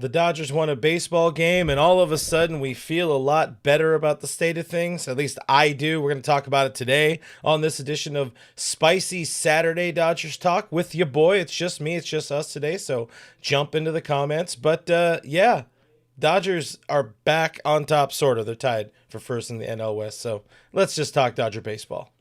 The Dodgers won a baseball game, and all of a sudden we feel a lot better about the state of things. At least I do. We're going to talk about it today on this edition of Spicy Saturday Dodgers Talk with your boy. It's just me. It's just us today. So jump into the comments. But yeah, Dodgers are back on top, sort of. They're tied for first in the NL West. So let's just talk Dodger baseball.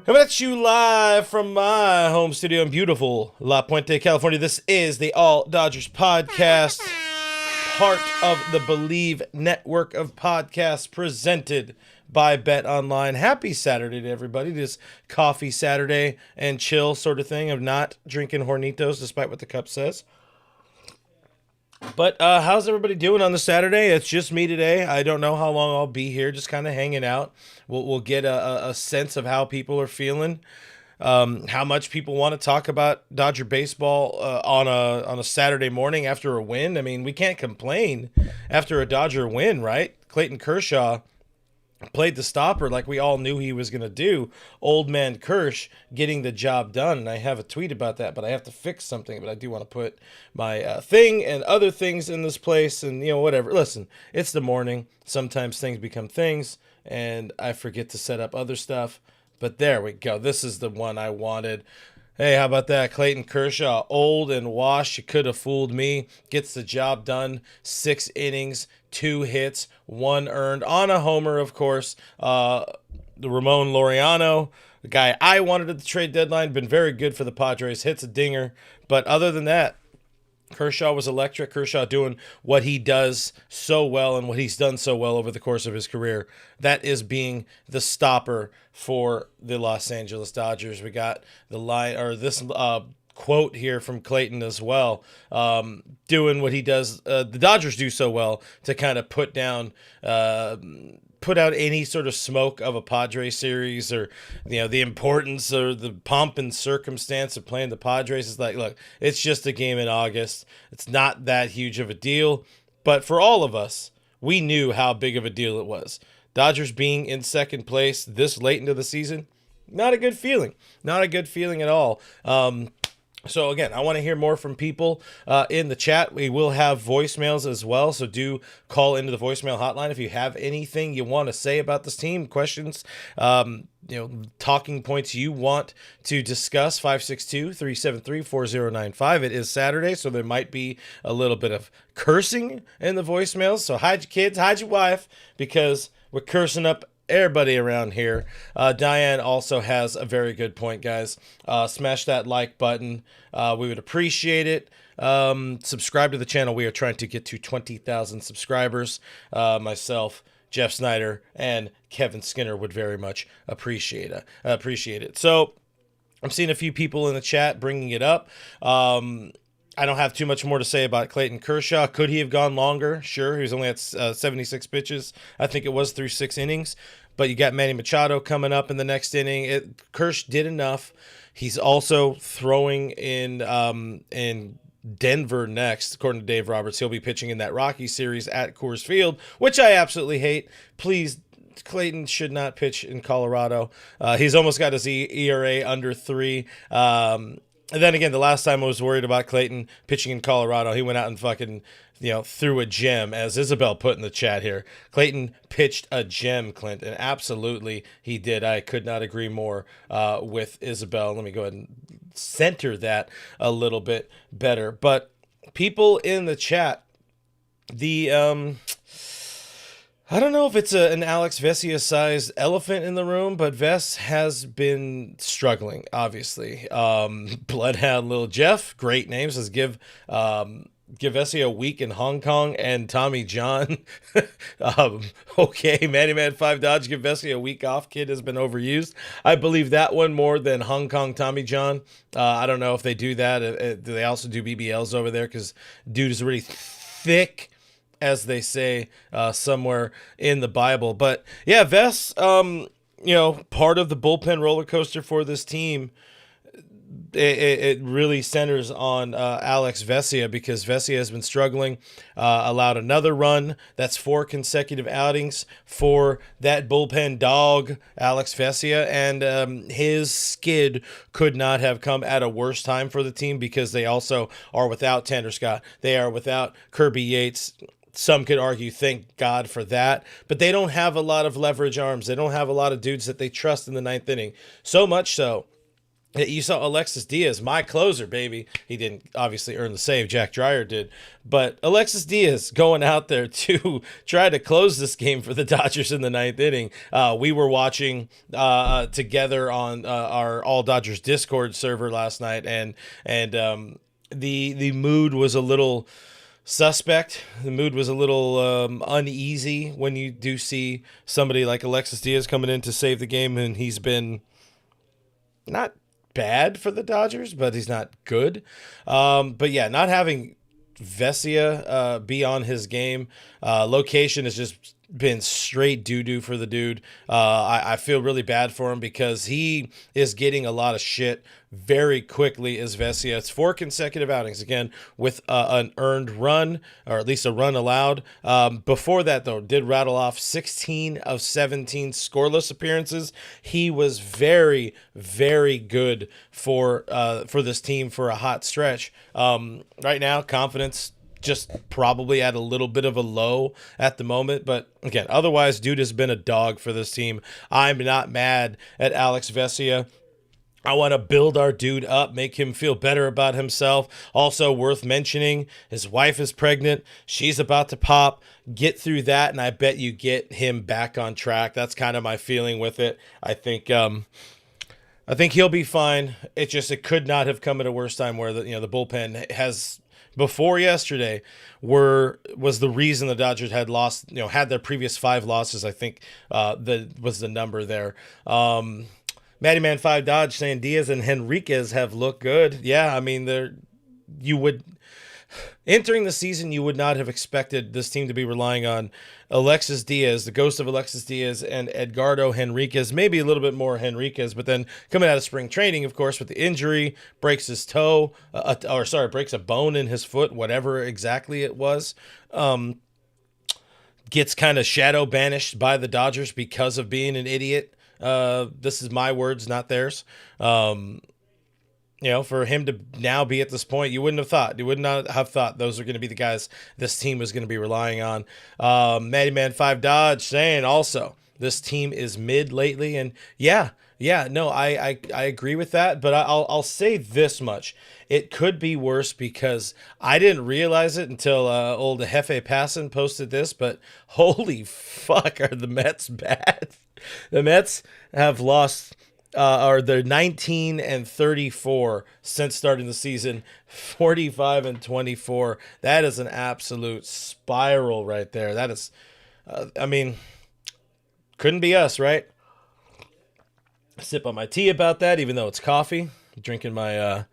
Coming at you live from my home studio in beautiful La Puente, California. This is the All Dodgers podcast, part of the Bleav Network of podcasts presented by Bet Online. Happy Saturday to everybody. This coffee Saturday and chill sort of thing of not drinking Hornitos, despite what the cup says. But how's everybody doing on the Saturday? It's just me today. I don't know how long I'll be here, just kind of hanging out. We'll get a sense of how people are feeling, how much people want to talk about Dodger baseball on a Saturday morning after a win. I mean, we can't complain after a Dodger win, right? Clayton Kershaw played the stopper like we all knew he was going to do. Old man Kersh getting the job done. And I have a tweet about that, but I have to fix something. But I do want to put my thing and other things in this place and, whatever. Listen, it's the morning. Sometimes things become things and I forget to set up other stuff. But there we go. This is the one I wanted. Hey, how about that? Clayton Kershaw, old and washed. You could have fooled me. Gets the job done. 6 innings, 2 hits, 1 earned on a homer, of course. The Ramon Laureano, the guy I wanted at the trade deadline, been very good for the Padres. Hits a dinger. But other than that, Kershaw was electric. Kershaw doing what he does so well and what he's done so well over the course of his career. That is being the stopper for the Los Angeles Dodgers. We got the line or this quote here from Clayton as well, doing what he does. The Dodgers do so well to kind of put out any sort of smoke of a Padres series or, the importance or the pomp and circumstance of playing the Padres. Is like, look, it's just a game in August. It's not that huge of a deal. But for all of us, we knew how big of a deal it was. Dodgers being in second place this late into the season, not a good feeling. Not a good feeling at all. So again, I want to hear more from people in the chat. We will have voicemails as well, so do call into the voicemail hotline if you have anything you want to say about this team, questions, talking points you want to discuss. 562-373-4095. It is Saturday, so there might be a little bit of cursing in the voicemails. So hide your kids, hide your wife, because we're cursing up everybody around here. Diane also has a very good point, guys. Smash that like button. We would appreciate it. Subscribe to the channel. We are trying to get to 20,000 subscribers. Myself, Jeff Snyder, and Kevin Skinner would very much appreciate it. So I'm seeing a few people in the chat bringing it up. I don't have too much more to say about Clayton Kershaw. Could he have gone longer? Sure. He was only at 76 pitches. I think it was through 6 innings. But you got Manny Machado coming up in the next inning. Kersh did enough. He's also throwing in Denver next, according to Dave Roberts. He'll be pitching in that Rocky series at Coors Field, which I absolutely hate. Please, Clayton should not pitch in Colorado. He's almost got his ERA under 3. And then again, the last time I was worried about Clayton pitching in Colorado, he went out and fucking, threw a gem, as Isabel put in the chat here. Clayton pitched a gem, Clint, and absolutely he did. I could not agree more with Isabel. Let me go ahead and center that a little bit better. But people in the chat, I don't know if it's an Alex Vesia-sized elephant in the room, but Ves has been struggling, obviously. Bloodhound Lil Jeff, great name, says give Vesia a week in Hong Kong, and Tommy John. Okay, Manny Man 5 Dodge, give Vesia a week off. Kid has been overused. I believe that one more than Hong Kong Tommy John. I don't know if they do that. Do they also do BBLs over there? Because dude is really thick, as they say somewhere in the Bible. But yeah, Ves, part of the bullpen roller coaster for this team. it really centers on Alex Vesia, because Vesia has been struggling. Allowed another run. That's 4 consecutive outings for that bullpen dog, Alex Vesia, and his skid could not have come at a worse time for the team, because they also are without Tanner Scott. They are without Kirby Yates. Some could argue, thank God for that, but they don't have a lot of leverage arms. They don't have a lot of dudes that they trust in the ninth inning. So much so, you saw Alexis Diaz, my closer, baby. He didn't obviously earn the save. Jack Dreyer did. But Alexis Diaz going out there to try to close this game for the Dodgers in the ninth inning. We were watching together on our All Dodgers Discord server last night, and the mood was a little suspect. The mood was a little uneasy when you do see somebody like Alexis Diaz coming in to save the game, and he's been not bad for the Dodgers, but he's not good. But yeah, not having Vesia be on his game, location has just been straight doo-doo for the dude. I feel really bad for him, because he is getting a lot of shit very quickly as Vesia. It's 4 consecutive outings, again, with an earned run, or at least a run allowed. Before that, though, did rattle off 16 of 17 scoreless appearances. He was very, very good for this team for a hot stretch. Right now, confidence just probably at a little bit of a low at the moment. But again, otherwise, dude has been a dog for this team. I'm not mad at Alex Vesia. I want to build our dude up, make him feel better about himself. Also worth mentioning, his wife is pregnant. She's about to pop. Get through that, and I bet you get him back on track. That's kind of my feeling with it. I think he'll be fine. It could not have come at a worse time, where the bullpen has, before yesterday, was the reason the Dodgers had lost, had their previous 5 losses. I think was the number there. Matty Man 5 Dodge saying Diaz and Henriquez have looked good. Yeah, I mean, entering the season, you would not have expected this team to be relying on Alexis Diaz, the ghost of Alexis Diaz, and Edgardo Henriquez, maybe a little bit more Henriquez, but then coming out of spring training, of course, with the injury, breaks his toe, breaks a bone in his foot, whatever exactly it was. Gets kind of shadow banished by the Dodgers because of being an idiot. This is my words, not theirs. For him to now be at this point, you wouldn't have thought those are going to be the guys this team was going to be relying on. Matty Man 5 Dodge saying also, this team is mid lately. And I agree with that, but I'll say this much. It could be worse, because I didn't realize it until old Jefe Passan posted this, but holy fuck, are the Mets bad? The Mets have lost, they're 19-34 since starting the season, 45-24. That is an absolute spiral right there. That is, couldn't be us, right? Sip on my tea about that, even though it's coffee. Drinking my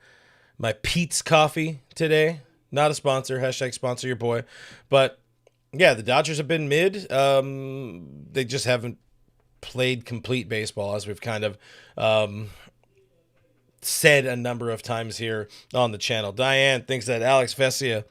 my Pete's coffee today. Not a sponsor. # sponsor your boy. But yeah, the Dodgers have been mid. They just haven't played complete baseball, as we've kind of said a number of times here on the channel. Diane thinks that Alex Vesia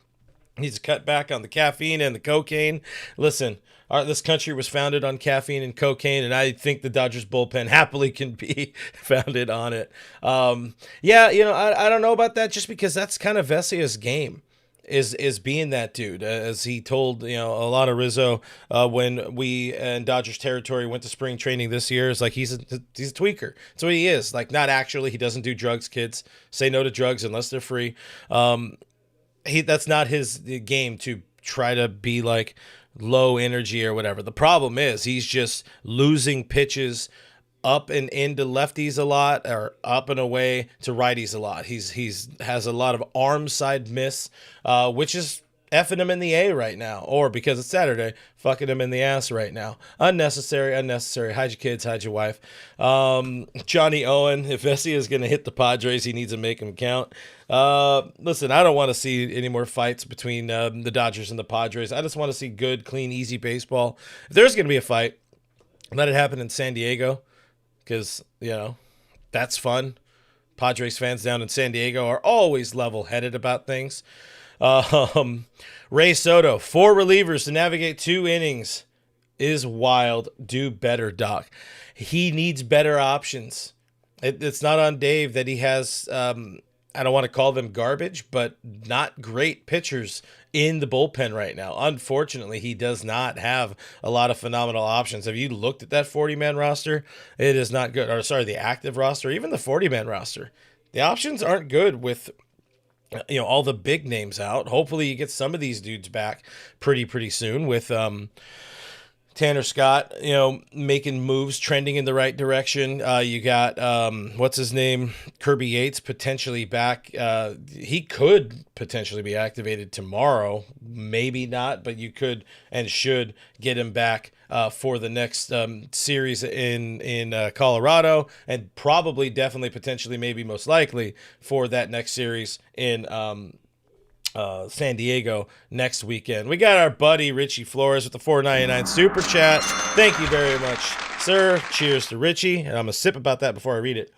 needs to cut back on the caffeine and the cocaine. Listen, this country was founded on caffeine and cocaine, and I think the Dodgers bullpen happily can be founded on it. I don't know about that, just because that's kind of Vesia's game. Is being that dude, as he told Alana Rizzo when we in Dodgers territory went to spring training this year. Is like he's a tweaker. That's what he is. Like, not actually. He doesn't do drugs. Kids, say no to drugs unless they're free. That's not his game to try to be like low energy or whatever. The problem is he's just losing pitches up and into lefties a lot, or up and away to righties a lot. He's has a lot of arm side miss, which is effing him in the A right now, or because it's Saturday, fucking him in the ass right now. Unnecessary. Hide your kids, hide your wife. Johnny Owen, if Vesia is going to hit the Padres, he needs to make them count. Listen, I don't want to see any more fights between the Dodgers and the Padres. I just want to see good, clean, easy baseball. If there's going to be a fight, let it happen in San Diego, because, that's fun. Padres fans down in San Diego are always level-headed about things. Ray Soto, 4 relievers to navigate 2 innings is wild. Do better, Doc. He needs better options. It's not on Dave that he has, I don't want to call them garbage, but not great pitchers in the bullpen right now. Unfortunately, he does not have a lot of phenomenal options. Have you looked at that 40-man roster? It is not good. Or sorry, the active roster, even the 40-man roster. The options aren't good with all the big names out. Hopefully you get some of these dudes back pretty soon with Tanner Scott, making moves, trending in the right direction. You got, what's his name? Kirby Yates potentially back. He could potentially be activated tomorrow. Maybe not, but you could and should get him back for the next series in Colorado, and probably, definitely, potentially, maybe most likely for that next series in San Diego next weekend. We got our buddy Richie Flores with the $4.99 super chat. Thank you very much, sir. Cheers to Richie. And I'm going to sip about that before I read it.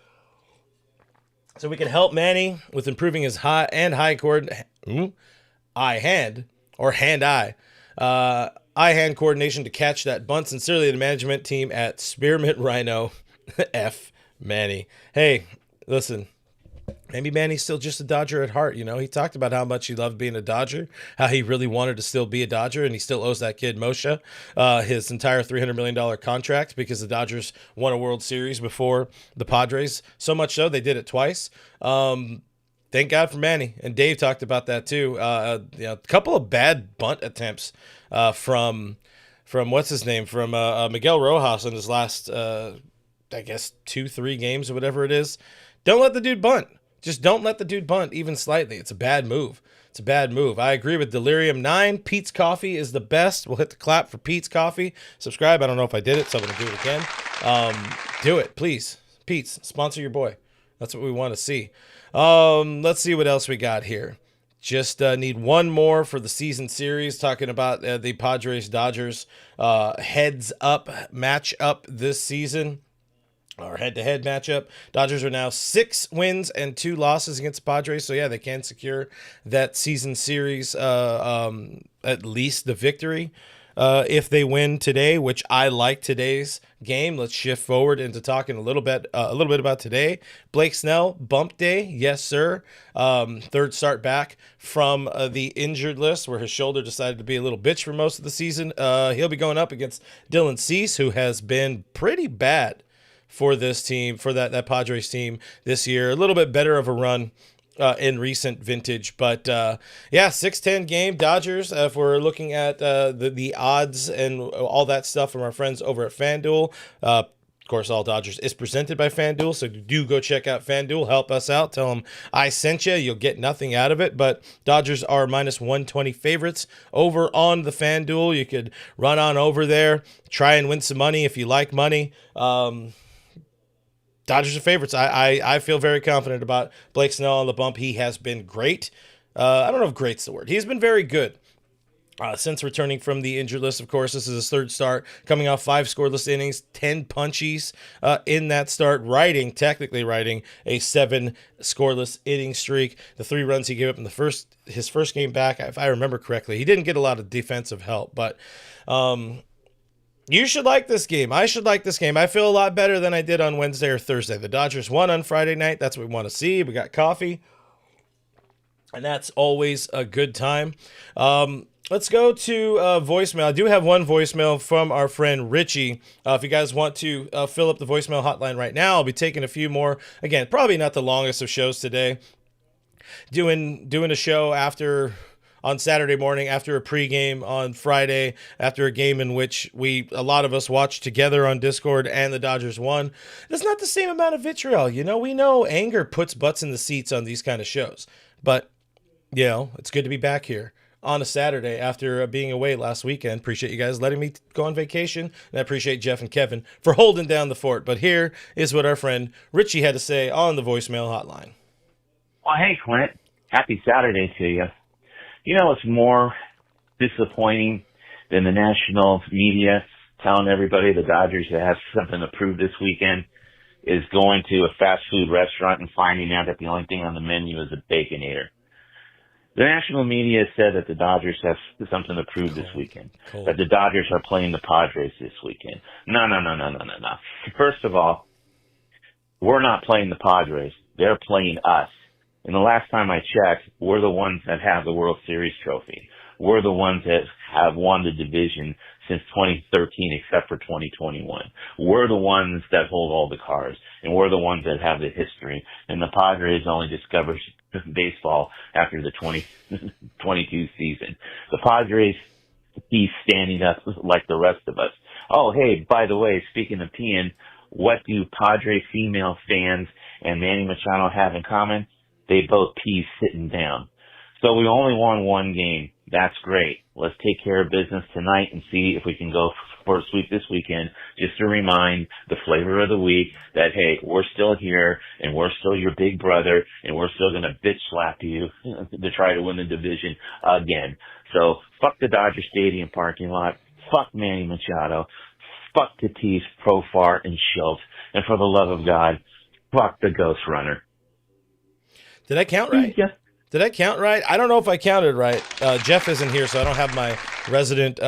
So we can help Manny with improving his eye-hand coordination to catch that bunt. Sincerely, the management team at Spearmint Rhino. F. Manny. Hey, listen. Maybe Manny's still just a Dodger at heart. He talked about how much he loved being a Dodger, how he really wanted to still be a Dodger, and he still owes that kid Moshe his entire $300 million contract because the Dodgers won a World Series before the Padres. So much so, they did it twice. Thank God for Manny. And Dave talked about that too. A couple of bad bunt attempts from what's his name? From Miguel Rojas in his last, 2-3 games or whatever it is. Don't let the dude bunt. Just don't let the dude bunt even slightly. It's a bad move. I agree with Delirium 9. Pete's Coffee is the best. We'll hit the clap for Pete's Coffee. Subscribe. I don't know if I did it, so I'm going to do it again. Do it, please. Pete's, sponsor your boy. That's what we want to see. Let's see what else we got here. Just need one more for the season series, talking about the Padres-Dodgers heads-up matchup this season. Our head-to-head matchup. Dodgers are now 6 wins and 2 losses against the Padres. So, yeah, they can secure that season series, at least the victory. If they win today, which I like today's game. Let's shift forward into talking a little bit about today. Blake Snell, bump day. Yes, sir. Third start back from the injured list where his shoulder decided to be a little bitch for most of the season. He'll be going up against Dylan Cease, who has been pretty bad for this team, for that Padres team this year. A little bit better of a run in recent vintage. But, 6-10 game Dodgers. If we're looking at the odds and all that stuff from our friends over at FanDuel, of course, All Dodgers is presented by FanDuel, so do go check out FanDuel. Help us out. Tell them I sent you. You'll get nothing out of it, but Dodgers are minus 120 favorites over on the FanDuel. You could run on over there, try and win some money if you like money. Dodgers are favorites. I feel very confident about Blake Snell on the bump. He has been great. I don't know if great's the word. He's been very good since returning from the injured list. Of course, this is his third start, coming off 5 scoreless innings, 10 punchies in that start, technically riding a 7 scoreless inning streak. The 3 runs he gave up in his first game back, if I remember correctly. He didn't get a lot of defensive help, but you should like this game. I should like this game. I feel a lot better than I did on Wednesday or Thursday. The Dodgers won on Friday night. That's what we want to see. We got coffee, and that's always a good time. Let's go to voicemail. I do have one voicemail from our friend Richie. If you guys want to fill up the voicemail hotline right now, I'll be taking a few more. Again, probably not the longest of shows today. Doing a show on Saturday morning after a pregame on Friday, after a game in which a lot of us watched together on Discord and the Dodgers won. That's not the same amount of vitriol. We know anger puts butts in the seats on these kind of shows. But, it's good to be back here on a Saturday after being away last weekend. Appreciate you guys letting me go on vacation. And I appreciate Jeff and Kevin for holding down the fort. But here is what our friend Richie had to say on the voicemail hotline. Well, hey, Clint. Happy Saturday to you. It's more disappointing than the national media telling everybody the Dodgers have something to prove this weekend. is going to a fast food restaurant and finding out that the only thing on the menu is a Baconator. The national media said that the Dodgers have something to prove this weekend, that the Dodgers are playing the Padres this weekend. No. First of all, we're not playing the Padres. They're playing us. And the last time I checked, we're the ones that have the World Series trophy. We're the ones that have won the division since 2013, except for 2021. We're the ones that hold all the cards, and we're the ones that have the history. And the Padres only discovered baseball after the 2022 season. The Padres keep standing up like the rest of us. Oh, hey, by the way, speaking of peeing, what do Padre female fans and Manny Machado have in common? They both pee sitting down. So we only won one game. That's great. Let's take care of business tonight and see if we can go for a sweep this weekend, just to remind the flavor of the week that, hey, we're still here and we're still your big brother and we're still going to bitch slap you to try to win the division again. So fuck the Dodger Stadium parking lot. Fuck Manny Machado. Fuck Tatis, Profar, and Schultz. And for the love of God, fuck the Ghost Runner. Did I count right? Yeah. Did I count right? I don't know if I counted right. Jeff isn't here, so I don't have my resident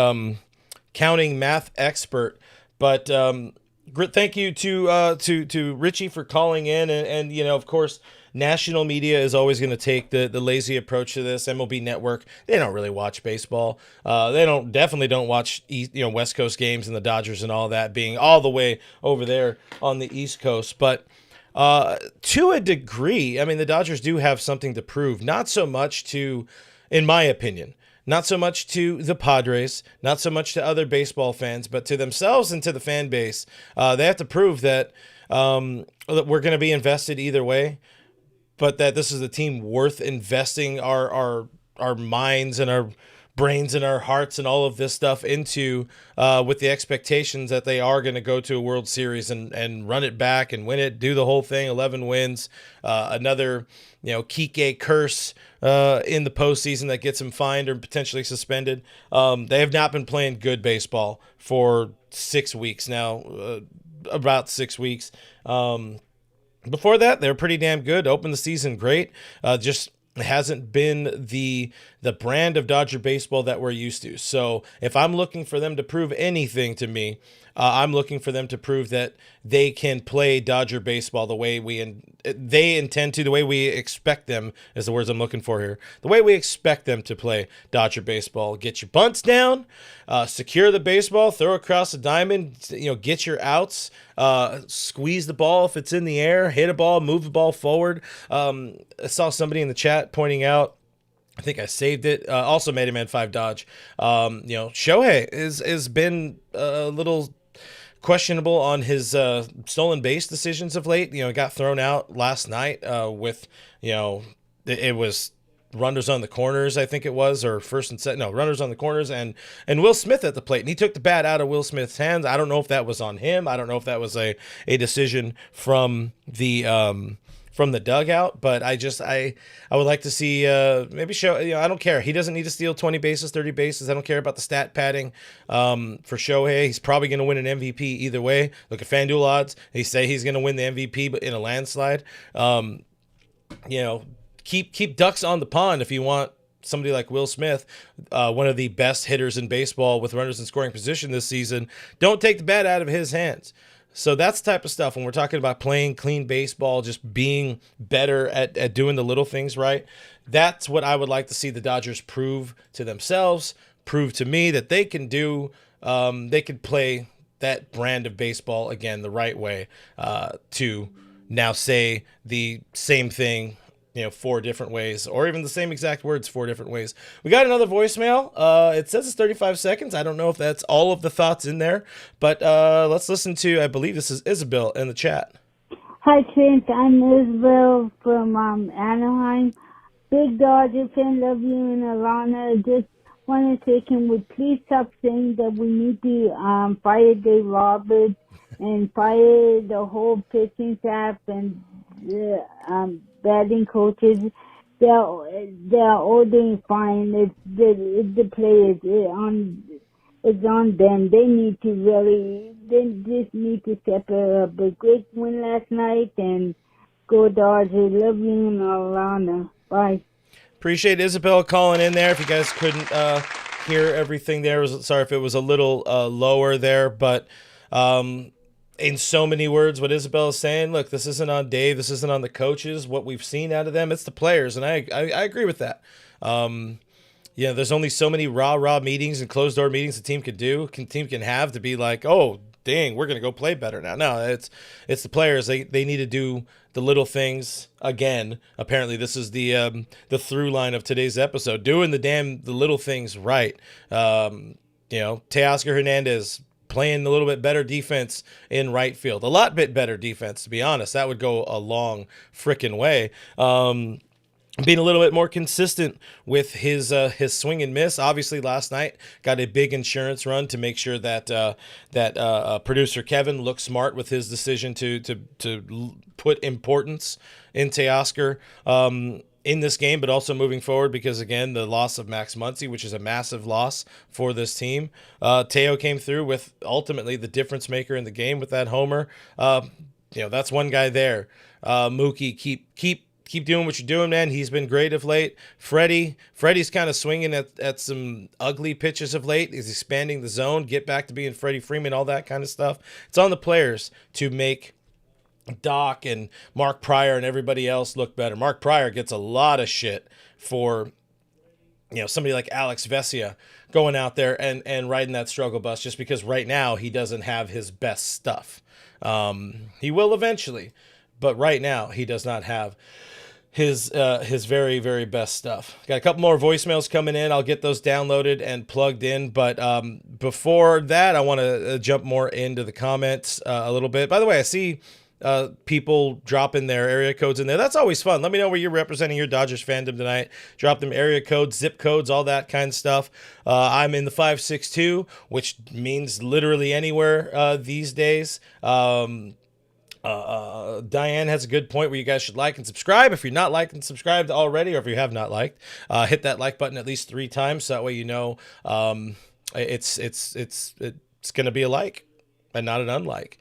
counting math expert. But thank you to Richie for calling in, and you know, of course, national media is always going to take the lazy approach to this. MLB Network, they don't really watch baseball. They definitely don't watch West Coast games and the Dodgers and all that being all the way over there on the East Coast, but. To a degree, I mean, the Dodgers do have something to prove. Not so much to, in my opinion, not so much to the Padres, not so much to other baseball fans, but to themselves and to the fan base. They have to prove that we're going to be invested either way, but that this is a team worth investing our minds and our brains and our hearts and all of this stuff into with the expectations that they are going to go to a World Series and run it back and win it, do the whole thing, 11 wins, another, Kike Kersh in the postseason that gets him fined or potentially suspended. They have not been playing good baseball for 6 weeks now, about 6 weeks. Before that, they were pretty damn good. Opened the season great. Just hasn't been the brand of Dodger baseball that we're used to. So if I'm looking for them to prove anything to me, I'm looking for them to prove that they can play Dodger baseball the way they intend to, the way we expect them, is the words I'm looking for here. The way we expect them to play Dodger baseball. Get your bunts down, secure the baseball, throw across the diamond, get your outs, squeeze the ball if it's in the air, hit a ball, move the ball forward. I saw somebody in the chat pointing out, I think I saved it. Also, Made Man 5 Dodge. Shohei has been a little questionable on his stolen base decisions of late. Got thrown out last night with, it was runners on the corners, I think it was, or first and second. No, runners on the corners and Will Smith at the plate. And he took the bat out of Will Smith's hands. I don't know if that was on him. I don't know if that was a decision from the dugout, but I would like to see maybe show. I don't care. He doesn't need to steal 20 bases, 30 bases. I don't care about the stat padding for Shohei. He's probably going to win an MVP either way. Look at FanDuel odds. They say he's going to win the MVP, but in a landslide. Keep ducks on the pond if you want somebody like Will Smith, one of the best hitters in baseball with runners in scoring position this season. Don't take the bat out of his hands. So that's the type of stuff when we're talking about playing clean baseball, just being better at doing the little things right. That's what I would like to see the Dodgers prove to themselves, prove to me that they can do, they can play that brand of baseball again the right way, to now say the same thing, 4 different ways, or even the same exact words 4 different ways. We got another voicemail. It says it's 35 seconds. I don't know if that's all of the thoughts in there, but let's listen to, I believe this is Isabel in the chat. Hi, Clint. I'm Isabel from Anaheim. Big Dodger fan, love you and Alana. Just want to say, can we please stop saying that we need to fire Dave Roberts and fire the whole pitching staff and the batting coaches? They're all doing fine. It's the players. it's on them. They just need to step it up. A great win last night, and go Dodgers. Love you and Alana. Bye. Appreciate Isabel calling in there. If you guys couldn't hear everything there, sorry if it was a little lower there, but in so many words, what Isabel is saying, look, this isn't on Dave, this isn't on the coaches, what we've seen out of them, it's the players, and I agree with that. There's only so many rah-rah meetings and closed-door meetings the team can have to be like, oh, dang, we're going to go play better now. No, it's the players. They need to do the little things again. Apparently, this is the through line of today's episode, doing the little things right. Teoscar Hernandez playing a little bit better defense in right field, a lot bit better defense, to be honest. That would go a long frickin' way. Being a little bit more consistent with his swing and miss. Obviously, last night got a big insurance run to make sure that producer Kevin looked smart with his decision to put importance in Teoscar in this game, but also moving forward because, again, the loss of Max Muncy, which is a massive loss for this team. Teo came through with ultimately the difference maker in the game with that homer. That's one guy there. Mookie, keep doing what you're doing, man. He's been great of late. Freddie's kind of swinging at some ugly pitches of late. He's expanding the zone, get back to being Freddie Freeman, all that kind of stuff. It's on the players to make Doc and Mark Pryor and everybody else look better. Mark Pryor gets a lot of shit for somebody like Alex Vesia going out there and riding that struggle bus just because right now he doesn't have his best stuff. He will eventually, but right now he does not have his very, very best stuff. Got a couple more voicemails coming in. I'll get those downloaded and plugged in. But before that, I want to jump more into the comments a little bit. By the way, I see people dropping their area codes in there. That's always fun. Let me know where you're representing your Dodgers fandom tonight. Drop them area codes, zip codes, all that kind of stuff. I'm in the 562, which means literally anywhere these days. Diane has a good point where you guys should like and subscribe. If you're not liked and subscribed already, or if you have not liked, hit that like button at least 3 times. So that way it's going to be a like and not an unlike.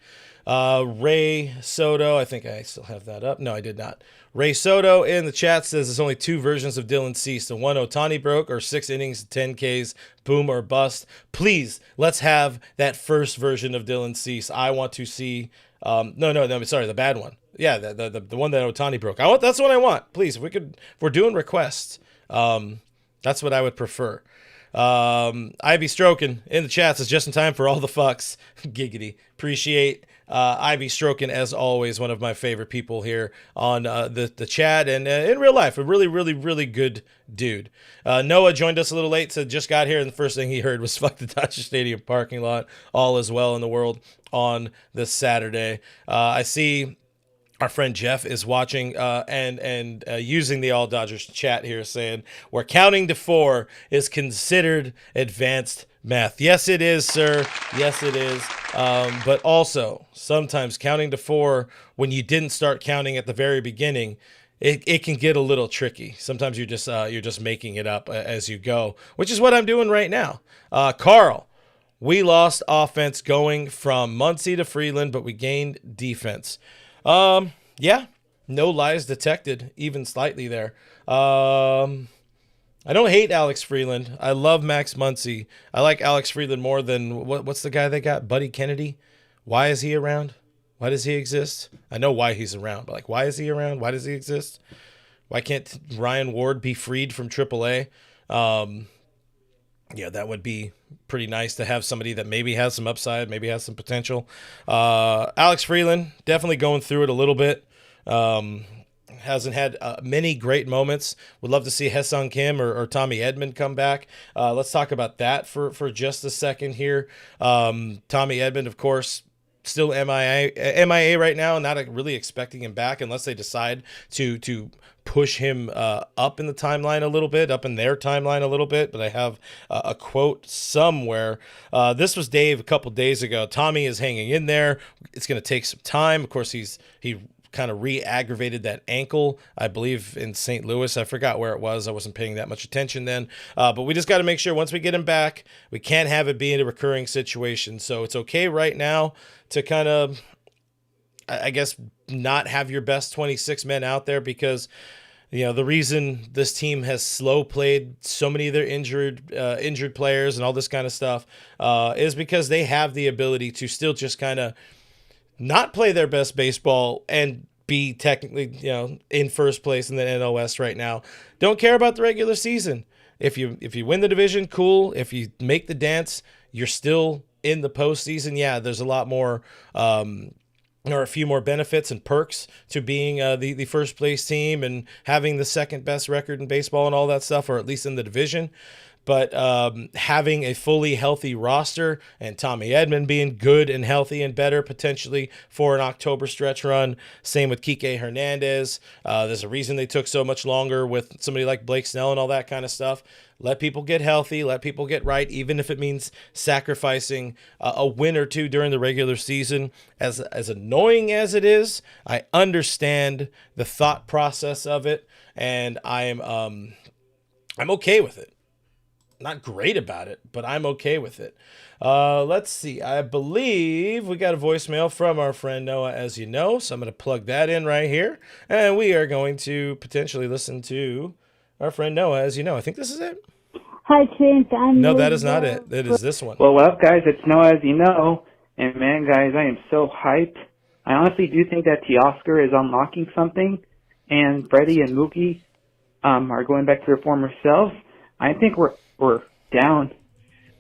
Ray Soto, I think I still have that up. No, I did not. Ray Soto in the chat says there's only 2 versions of Dylan Cease. The one Ohtani broke, or 6 innings, 10 Ks, boom or bust. Please, let's have that first version of Dylan Cease. I want to see. No, sorry, the bad one. Yeah, the one that Ohtani broke. That's what I want. Please, if we're doing requests, that's what I would prefer. Ivy Strokin in the chat says just in time for all the fucks. Giggity. Appreciate Ivy Strokin, as always, one of my favorite people here on the chat and in real life. A really, really, really good dude. Noah joined us a little late, said just got here, and the first thing he heard was fuck the Dodger Stadium parking lot. All is well in the world on this Saturday. I see our friend Jeff is watching and using the All Dodgers chat here, saying where counting to 4 is considered advanced math. Yes, it is, sir. Yes, it is. But also, sometimes counting to 4 when you didn't start counting at the very beginning, it can get a little tricky. Sometimes you're just making it up as you go, which is what I'm doing right now. Carl, we lost offense going from Muncy to Freeland, but we gained defense. Yeah, no lies detected, even slightly there. I don't hate Alex Freeland. I love Max Muncy. I like Alex Freeland more than what's the guy they got? Buddy Kennedy. Why is he around? Why does he exist? I know why he's around, but why is he around? Why does he exist? Why can't Ryan Ward be freed from AAA? That would be pretty nice to have somebody that maybe has some upside, maybe has some potential. Alex Freeland, definitely going through it a little bit. Hasn't had many great moments. Would love to see Haesung Kim or Tommy Edman come back. Let's talk about that for just a second here. Tommy Edman, of course, still MIA right now, not really expecting him back unless they decide to push him up in the timeline a little bit, up in their timeline a little bit. But I have a quote somewhere. This was Dave a couple days ago. Tommy is hanging in there. It's going to take some time. Of course, he kind of re-aggravated that ankle, I Bleav, in St. Louis. I forgot where it was. I wasn't paying that much attention then. But we just got to make sure once we get him back, we can't have it be in a recurring situation. So it's okay right now to kind of, I guess, not have your best 26 men out there because, the reason this team has slow played so many of their injured players and all this kind of stuff is because they have the ability to still just kind of not play their best baseball and be technically, in first place in the NL West right now. Don't care about the regular season. If you win the division, cool. If you make the dance, you're still in the postseason. Yeah, there's a lot more or a few more benefits and perks to being the first place team and having the second best record in baseball and all that stuff, or at least in the division. But having a fully healthy roster and Tommy Edman being good and healthy and better potentially for an October stretch run. Same with Kike Hernandez. There's a reason they took so much longer with somebody like Blake Snell and all that kind of stuff. Let people get healthy. Let people get right, even if it means sacrificing a win or two during the regular season. As annoying as it is, I understand the thought process of it, and I'm okay with it. Not great about it, but I'm okay with it. Let's see. I Bleav we got a voicemail from our friend Noah, as you know. So I'm going to plug that in right here. And we are going to potentially listen to our friend Noah, as you know. I think this is it. Hi, Clint. No, that is not it. It is this one. Well, what up, guys? It's Noah, as you know. And, man, guys, I am so hyped. I honestly do think that Teoscar is unlocking something. And Freddie and Mookie are going back to their former selves. I think we're down.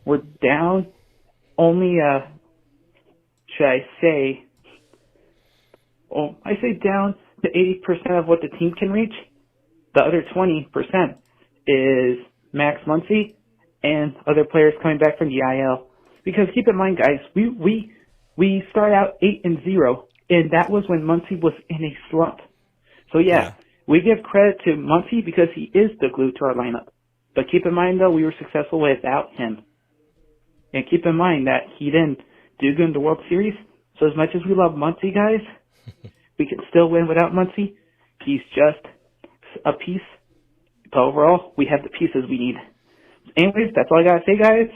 We're down only, should I say, I say down to 80% of what the team can reach. The other 20% is Max Muncy and other players coming back from the IL. Because keep in mind, guys, we started out 8-0, and that was when Muncy was in a slump. So yeah, we give credit to Muncy because he is the glue to our lineup. But keep in mind, though, we were successful without him. And keep in mind that he didn't do good in the World Series. So as much as we love Muncy, guys, we can still win without Muncy. He's just a piece. But overall, we have the pieces we need. Anyways, that's all I got to say, guys.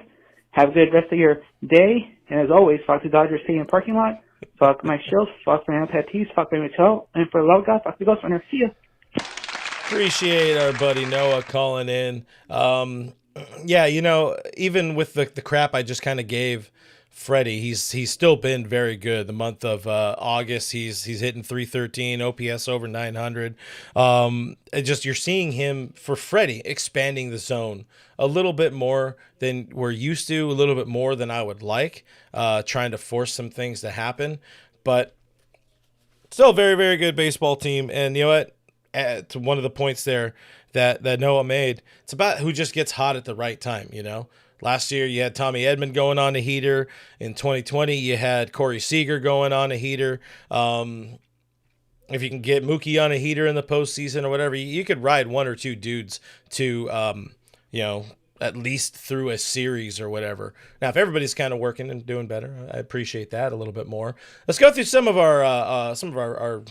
Have a good rest of your day. And as always, fuck the Dodgers Stadium parking lot. Fuck my shield. Fuck my tattoos. Fuck my Michelle. And for the love of God, fuck the Ghost Runner. See ya. Appreciate our buddy Noah calling in. Yeah, even with the crap I just kind of gave Freddie, he's still been very good. The month of August, he's hitting 313, OPS over 900. You're seeing him, for Freddie, expanding the zone a little bit more than we're used to, a little bit more than I would like, trying to force some things to happen. But still a very, very good baseball team. And you know what? To one of the points there that Noah made, it's about who just gets hot at the right time, Last year, you had Tommy Edman going on a heater. In 2020, you had Corey Seager going on a heater. If you can get Mookie on a heater in the postseason or whatever, you could ride one or two dudes to, at least through a series or whatever. Now, if everybody's kind of working and doing better, I appreciate that a little bit more. Let's go through some of our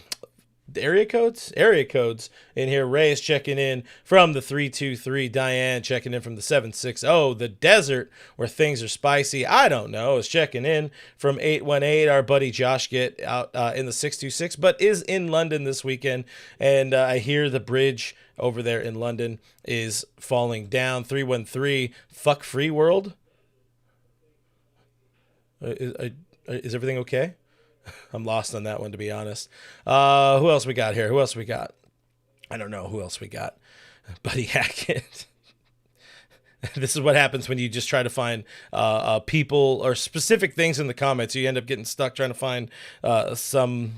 area codes in here. Ray is checking in from the 323. Diane checking in from the 760. The desert where things are spicy, I don't know, is checking in from 818. Our buddy Josh get out in the 626, but is in London this weekend, and I hear the bridge over there in London is falling down. 313. Fuck free world. Is everything okay? I'm lost on that one, to be honest. Who else we got here? I don't know who else we got. Buddy Hackett. This is what happens when you just try to find people or specific things in the comments. You end up getting stuck trying to find some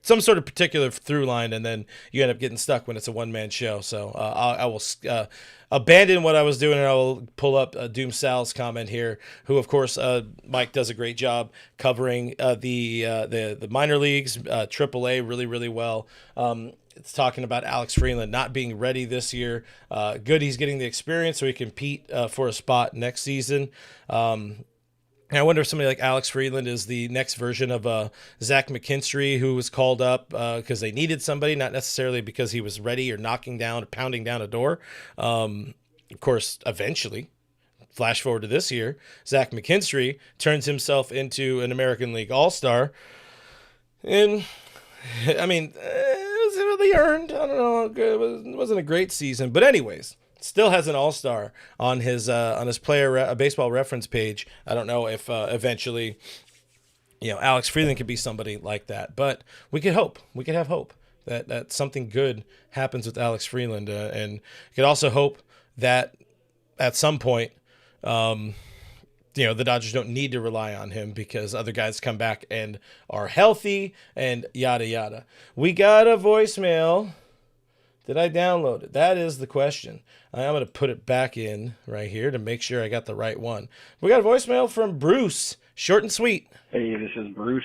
some sort of particular through line, and then you end up getting stuck when it's a one-man show. So I will abandon what I was doing, and I will pull up Doom Sal's comment here, who, of course, Mike does a great job covering the minor leagues, AAA, really, really well. It's talking about Alex Freeland not being ready this year. Good he's getting the experience so he can compete for a spot next season. And I wonder if somebody like Alex Freeland is the next version of Zach McKinstry, who was called up because they needed somebody, not necessarily because he was ready or knocking down or pounding down a door. Of course, eventually, flash forward to this year, Zach McKinstry turns himself into an American League All-Star. And, I mean, it was really earned. I don't know. It wasn't a great season. But anyways, still has an All-Star on his baseball reference page. I don't know if eventually, Alex Freeland could be somebody like that. But we could hope. We could have hope that something good happens with Alex Freeland. And we could also hope that at some point, the Dodgers don't need to rely on him because other guys come back and are healthy and yada, yada. We got a voicemail. Did I download it? That is the question. I'm going to put it back in right here to make sure I got the right one. We got a voicemail from Bruce. Short and sweet. Hey, this is Bruce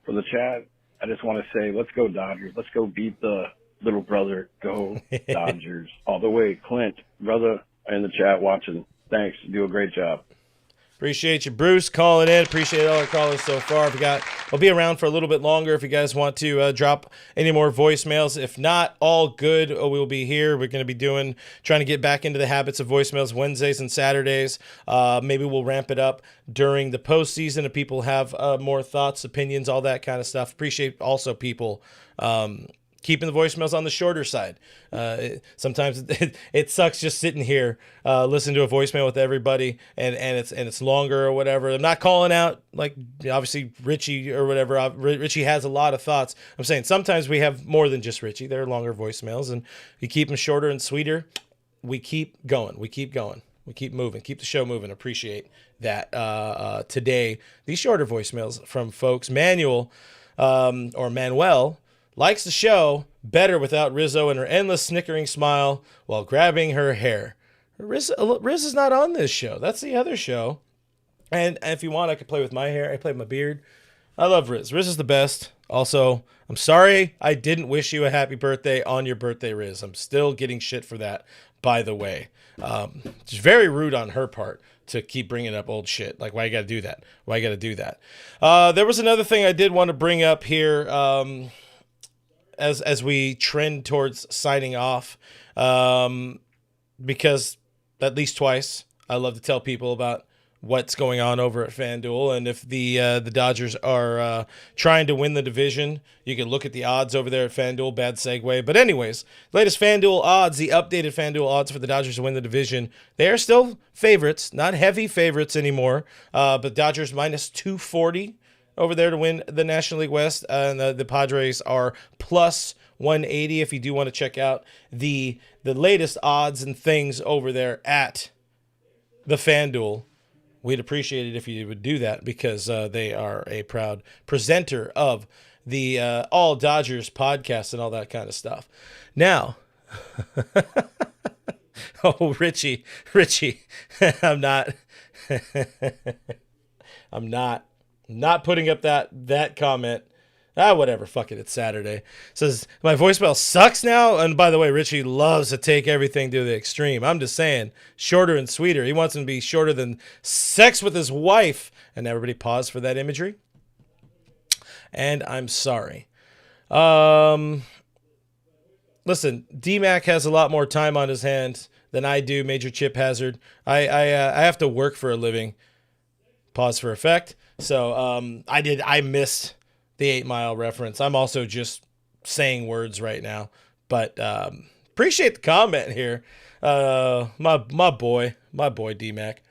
for the chat. I just want to say, let's go Dodgers. Let's go beat the little brother. Go Dodgers. All the way. Clint, brother in the chat watching. Thanks. You do a great job. Appreciate you, Bruce, calling in. Appreciate all our callers so far. We'll be around for a little bit longer if you guys want to drop any more voicemails. If not, all good. We'll be here. We're going to be trying to get back into the habits of voicemails Wednesdays and Saturdays. Maybe we'll ramp it up during the postseason if people have more thoughts, opinions, all that kind of stuff. Appreciate also people keeping the voicemails on the shorter side. Sometimes it sucks just sitting here listening to a voicemail with everybody and it's longer or whatever. I'm not calling out like obviously Richie or whatever. Richie has a lot of thoughts. I'm saying sometimes we have more than just Richie. There are longer voicemails and you keep them shorter and sweeter. We keep going. We keep going. We keep moving. Keep the show moving. Appreciate that. Today, these shorter voicemails from folks. Manuel likes the show better without Rizzo and her endless snickering smile while grabbing her hair. Riz is not on this show. That's the other show. And if you want, I could play with my hair. I play with my beard. I love Riz. Riz is the best. Also, I'm sorry I didn't wish you a happy birthday on your birthday, Riz. I'm still getting shit for that, by the way. It's very rude on her part to keep bringing up old shit. Like, why you got to do that? Why you got to do that? There was another thing I did want to bring up here. As we trend towards signing off, because at least twice I love to tell people about what's going on over at FanDuel, and if the Dodgers are trying to win the division, you can look at the odds over there at FanDuel. Bad segue, but anyways, latest FanDuel odds, the updated FanDuel odds for the Dodgers to win the division, they are still favorites, not heavy favorites anymore, but Dodgers minus 240. Over there to win the National League West, and the Padres are plus 180. If you do want to check out the latest odds and things over there at the FanDuel, we'd appreciate it if you would do that because they are a proud presenter of the All Dodgers podcast and all that kind of stuff. Now, oh Richie, I'm not putting up that comment. Whatever. Fuck it. It's Saturday. Says my voicemail sucks now. And by the way, Richie loves to take everything to the extreme. I'm just saying, shorter and sweeter. He wants him to be shorter than sex with his wife. And everybody pause for that imagery. And I'm sorry. Listen, D-Mac has a lot more time on his hands than I do. Major Chip Hazard. I have to work for a living. Pause for effect. So I missed the 8 Mile reference. I'm also just saying words right now, but appreciate the comment here. My boy D-Mac.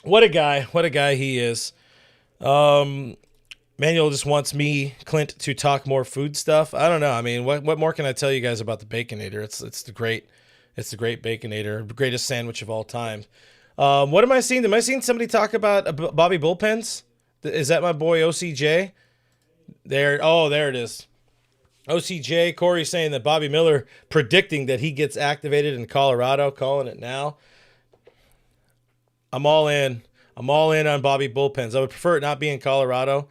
What a guy he is. Manuel just wants me, Clint, to talk more food stuff. I don't know. I mean, what more can I tell you guys about the Baconator? It's the great Baconator, greatest sandwich of all time. What am I seeing? Am I seeing somebody talk about Bobby Bullpens? Is that my boy OCJ? There it is. OCJ, Corey saying that Bobby Miller predicting that he gets activated in Colorado, calling it now. I'm all in on Bobby Bullpens. I would prefer it not be in Colorado,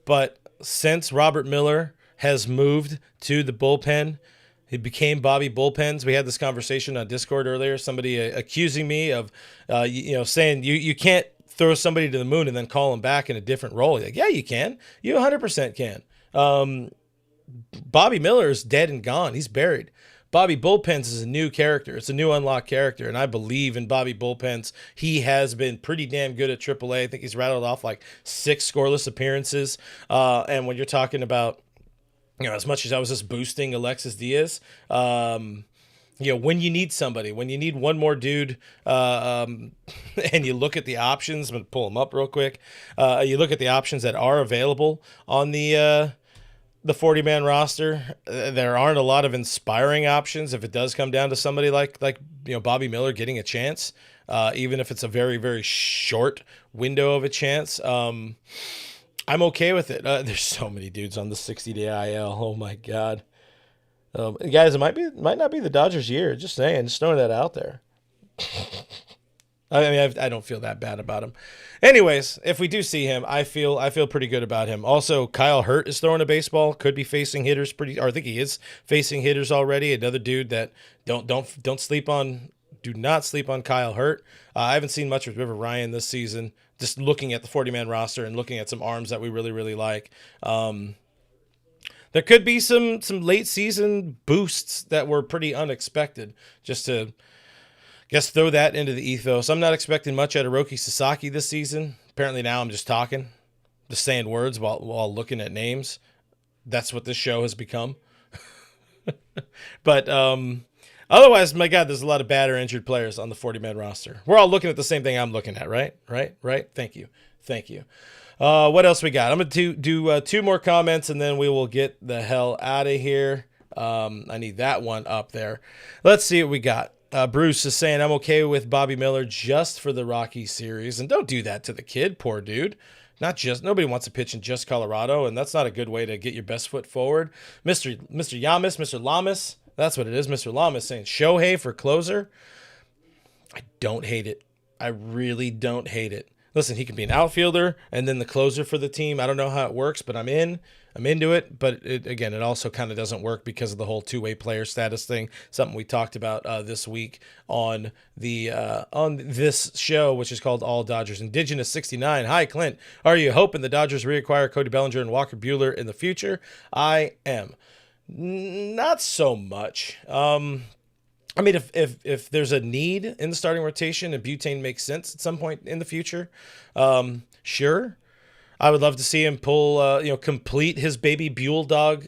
but since Robert Miller has moved to the bullpen, he became Bobby Bullpens. We had this conversation on Discord earlier. Somebody accusing me of, saying you can't throw somebody to the moon and then call them back in a different role. Like, yeah, you can. You 100% can. Bobby Miller is dead and gone. He's buried. Bobby Bullpens is a new character. It's a new unlocked character, and I Bleav in Bobby Bullpens. He has been pretty damn good at AAA. I think he's rattled off like 6 scoreless appearances. And when you're talking about, as much as I was just boosting Alexis Diaz, when you need somebody, when you need one more dude, and you look at the options, I'm going to pull them up real quick. You look at the options that are available on the 40-man roster. There aren't a lot of inspiring options if it does come down to somebody like Bobby Miller getting a chance, even if it's a very, very short window of a chance. I'm okay with it. There's so many dudes on the 60-day IL. Oh my God. Guys, it might not be the Dodgers' year. Just saying, just throwing that out there. I mean, I don't feel that bad about him. Anyways, if we do see him, I feel pretty good about him. Also, Kyle Hurt is throwing a baseball. Could be facing hitters I think he is facing hitters already. Another dude that don't sleep on. Do not sleep on Kyle Hurt. I haven't seen much of River Ryan this season. Just looking at the 40-man roster and looking at some arms that we really, really like. There could be some late season boosts that were pretty unexpected. Just to throw that into the ethos. I'm not expecting much out of Roki Sasaki this season. Apparently now I'm just talking, just saying words while looking at names. That's what this show has become. But otherwise, my God, there's a lot of bad or injured players on the 40-man roster. We're all looking at the same thing I'm looking at, right? Right? Thank you. What else we got? I'm going to do 2 more comments, and then we will get the hell out of here. I need that one up there. Let's see what we got. Bruce is saying, I'm okay with Bobby Miller just for the Rockies series. And don't do that to the kid, poor dude. Nobody wants to pitch in just Colorado, and that's not a good way to get your best foot forward. Mr. Yamas, Mr. Lamas, that's what it is. Mr. Lamas saying Shohei for closer. I don't hate it. I really don't hate it. Listen, he can be an outfielder and then the closer for the team. I don't know how it works, but I'm into it. But it also kind of doesn't work because of the whole two-way player status thing. Something we talked about this week on this show, which is called All Dodgers. Indigenous 69. Hi, Clint. Are you hoping the Dodgers reacquire Cody Bellinger and Walker Buehler in the future? I am. Not so much. I mean, if there's a need in the starting rotation and butane makes sense at some point in the future, sure. I would love to see him complete his baby Buell dog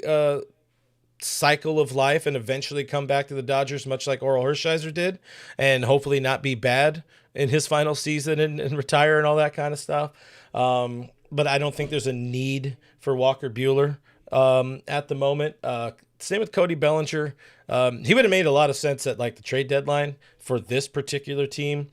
cycle of life and eventually come back to the Dodgers, much like Oral Hershiser did, and hopefully not be bad in his final season and retire and all that kind of stuff. But I don't think there's a need for Walker Buehler at the moment. Same with Cody Bellinger. He would have made a lot of sense at like the trade deadline for this particular team.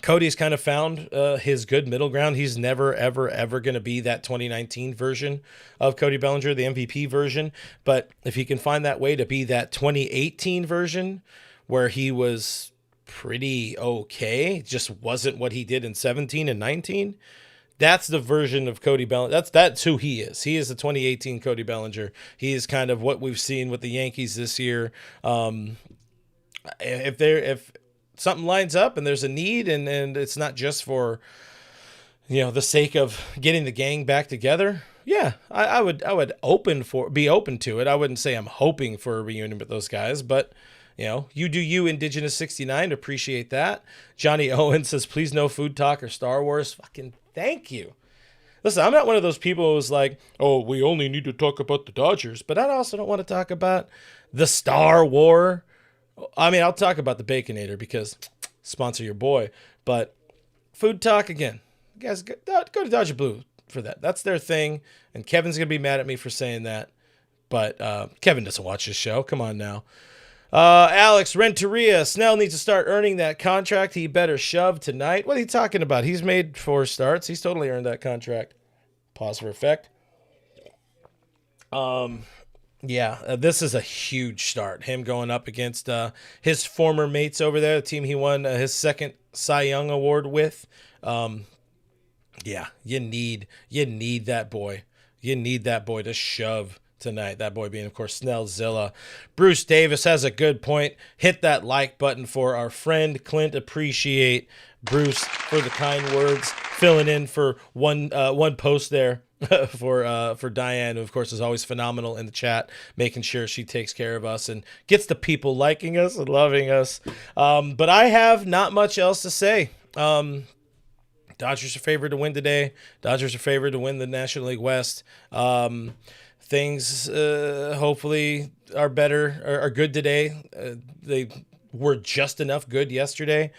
Cody's kind of found his good middle ground. He's never, ever, ever going to be that 2019 version of Cody Bellinger, the MVP version. But if he can find that way to be that 2018 version where he was pretty okay, just wasn't what he did in 17 and 19, that's the version of Cody Bellinger. That's who he is. He is the 2018 Cody Bellinger. He is kind of what we've seen with the Yankees this year. If something lines up and there's a need and it's not just for the sake of getting the gang back together, yeah, I would be open to it. I wouldn't say I'm hoping for a reunion with those guys, but you do you, Indigenous 69. Appreciate that. Johnny Owen says, please no food talk or Star Wars. Fucking thank you. Listen, I'm not one of those people who's like, oh, we only need to talk about the Dodgers, but I also don't want to talk about the Star War. I mean, I'll talk about the Baconator because sponsor your boy, but food talk again. You guys go to Dodger Blue for that. That's their thing, and Kevin's going to be mad at me for saying that, but Kevin doesn't watch this show. Come on now. Alex Renteria, Snell needs to start earning that contract. He better shove tonight. What are you talking about? He's made 4 starts. He's totally earned that contract. Pause for effect. This is a huge start. Him going up against his former mates over there, the team he won his second Cy Young Award with. You need that boy. You need that boy to shove tonight. That boy being, of course, Snellzilla. Bruce Davis has a good point. Hit that like button for our friend Clint. Appreciate Bruce, for the kind words, filling in for one post there for Diane, who of course is always phenomenal in the chat, making sure she takes care of us and gets the people liking us and loving us. But I have not much else to say. Dodgers are favored to win today. Dodgers are favored to win the National League West. Things hopefully are better, are good today. They were just enough good yesterday.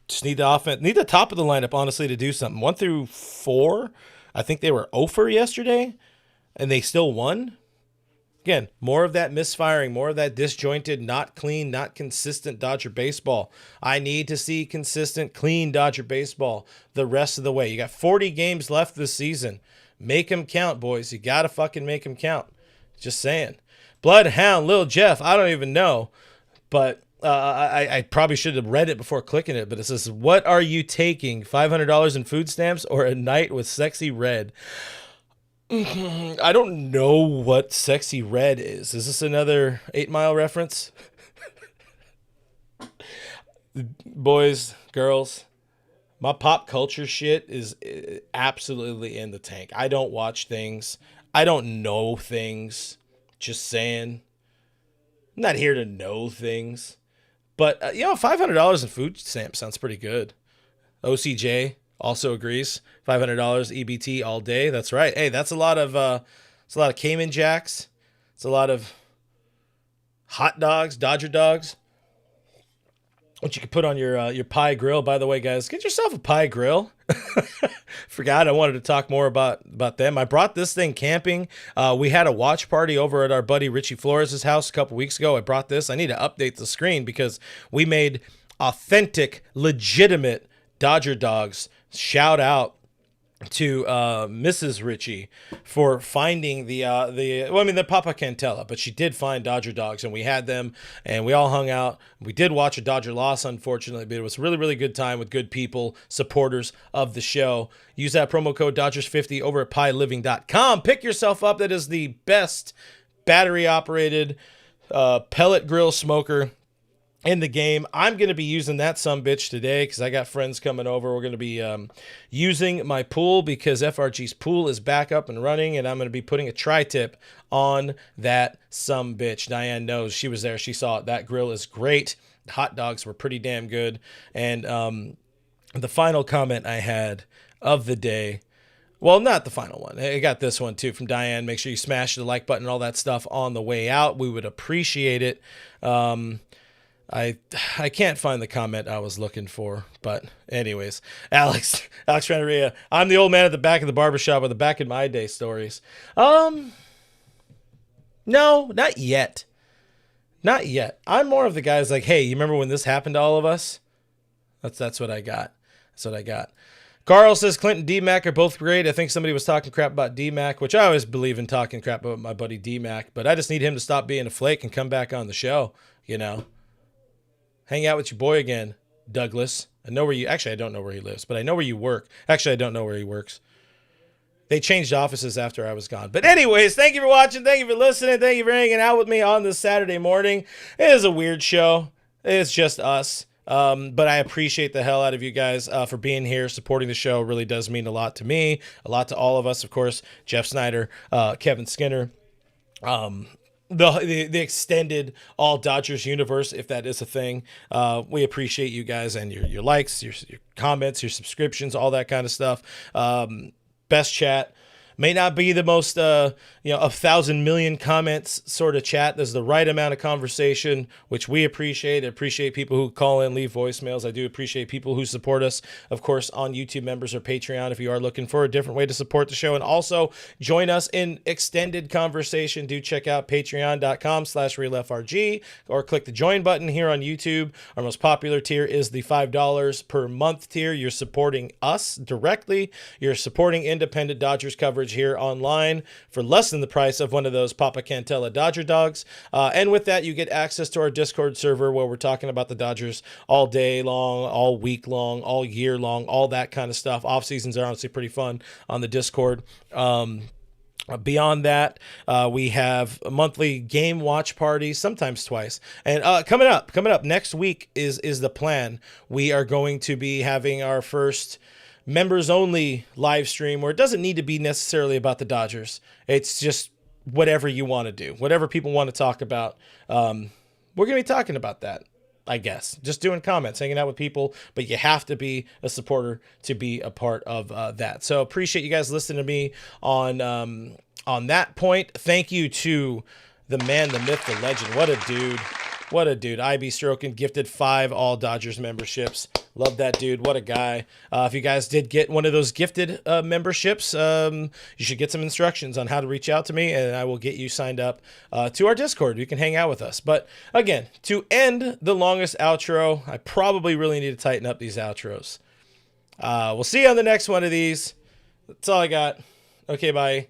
Just need the offense, need the top of the lineup, honestly, to do something. 1 through 4, I think they were 0 for yesterday, and they still won. Again, more of that misfiring, more of that disjointed, not clean, not consistent Dodger baseball. I need to see consistent, clean Dodger baseball the rest of the way. You got 40 games left this season. Make them count, boys. You got to fucking make them count. Just saying. Bloodhound, Lil Jeff, I don't even know, but I probably should have read it before clicking it, but it says, what are you taking, $500 in food stamps or a night with Sexy Red? I don't know what Sexy Red is. Is this another 8 Mile reference? Boys, girls, my pop culture shit is absolutely in the tank. I don't watch things. I don't know things. Just saying. I'm not here to know things. But, $500 in food stamps sounds pretty good. OCJ also agrees. $500 EBT all day. That's right. Hey, that's a lot of Cayman Jacks. It's a lot of hot dogs, Dodger dogs. What you can put on your pie grill. By the way, guys, get yourself a pie grill. Forgot I wanted to talk more about them. I brought this thing camping. We had a watch party over at our buddy Richie Flores' house a couple weeks ago. I brought this. I need to update the screen because we made authentic, legitimate Dodger dogs. Shout out to Mrs. Ritchie for finding the Papa Cantella, but she did find Dodger dogs, and we had them, and we all hung out. We did watch a Dodger loss, unfortunately, but it was a really, really good time with good people, supporters of the show. Use that promo code Dodgers50 over at pieliving.com. Pick yourself up. That is the best battery-operated pellet grill smoker in the game. I'm going to be using that sumbitch today because I got friends coming over. We're going to be using my pool because FRG's pool is back up and running, and I'm going to be putting a tri-tip on that sumbitch. Diane knows. She was there. She saw it. That grill is great. The hot dogs were pretty damn good. And the final comment I had of the day, well, not the final one. I got this one too from Diane. Make sure you smash the like button and all that stuff on the way out. We would appreciate it. I can't find the comment I was looking for, but anyways, Alex Renneria, I'm the old man at the back of the barbershop with the back in my day stories. No, not yet. Not yet. I'm more of the guys like, hey, you remember when this happened to all of us? That's what I got. That's what I got. Carl says Clint and D-Mac are both great. I think somebody was talking crap about D-Mac, which I always believe in talking crap about my buddy D-Mac, but I just need him to stop being a flake and come back on the show, Hang out with your boy again, Douglas. I don't know where he lives, but I know where you work. Actually, I don't know where he works. They changed offices after I was gone. But anyways, thank you for watching. Thank you for listening. Thank you for hanging out with me on this Saturday morning. It is a weird show. It's just us. But I appreciate the hell out of you guys for being here, supporting the show. It really does mean a lot to me, a lot to all of us, of course. Jeff Snyder, Kevin Skinner, the extended all Dodgers universe, if that is a thing. We appreciate you guys and your likes, your comments, your subscriptions, all that kind of stuff. Best chat. May not be the most, 1,000 million comments sort of chat. There's the right amount of conversation, which we appreciate. I appreciate people who call in, leave voicemails. I do appreciate people who support us, of course, on YouTube members or Patreon if you are looking for a different way to support the show. And also join us in extended conversation. Do check out patreon.com/realfrg or click the join button here on YouTube. Our most popular tier is the $5 per month tier. You're supporting us directly. You're supporting independent Dodgers coverage here online for less than the price of one of those Papa Cantella Dodger dogs. And with that, you get access to our Discord server where we're talking about the Dodgers all day long, all week long, all year long, all that kind of stuff. Off seasons are honestly pretty fun on the Discord. Beyond that, we have monthly game watch parties, sometimes twice. And coming up next week is the plan. We are going to be having our first members only live stream where it doesn't need to be necessarily about the Dodgers. It's just whatever you want to do, whatever people want to talk about. We're going to be talking about that. I guess just doing comments, hanging out with people, but you have to be a supporter to be a part of that. So appreciate you guys listening to me on that point. Thank you to the man, the myth, the legend. What a dude. What a dude. IB Strokin gifted 5 all Dodgers memberships. Love that dude. What a guy. If you guys did get one of those gifted memberships, you should get some instructions on how to reach out to me, and I will get you signed up to our Discord. You can hang out with us. But again, to end the longest outro, I probably really need to tighten up these outros. We'll see you on the next one of these. That's all I got. Okay, bye.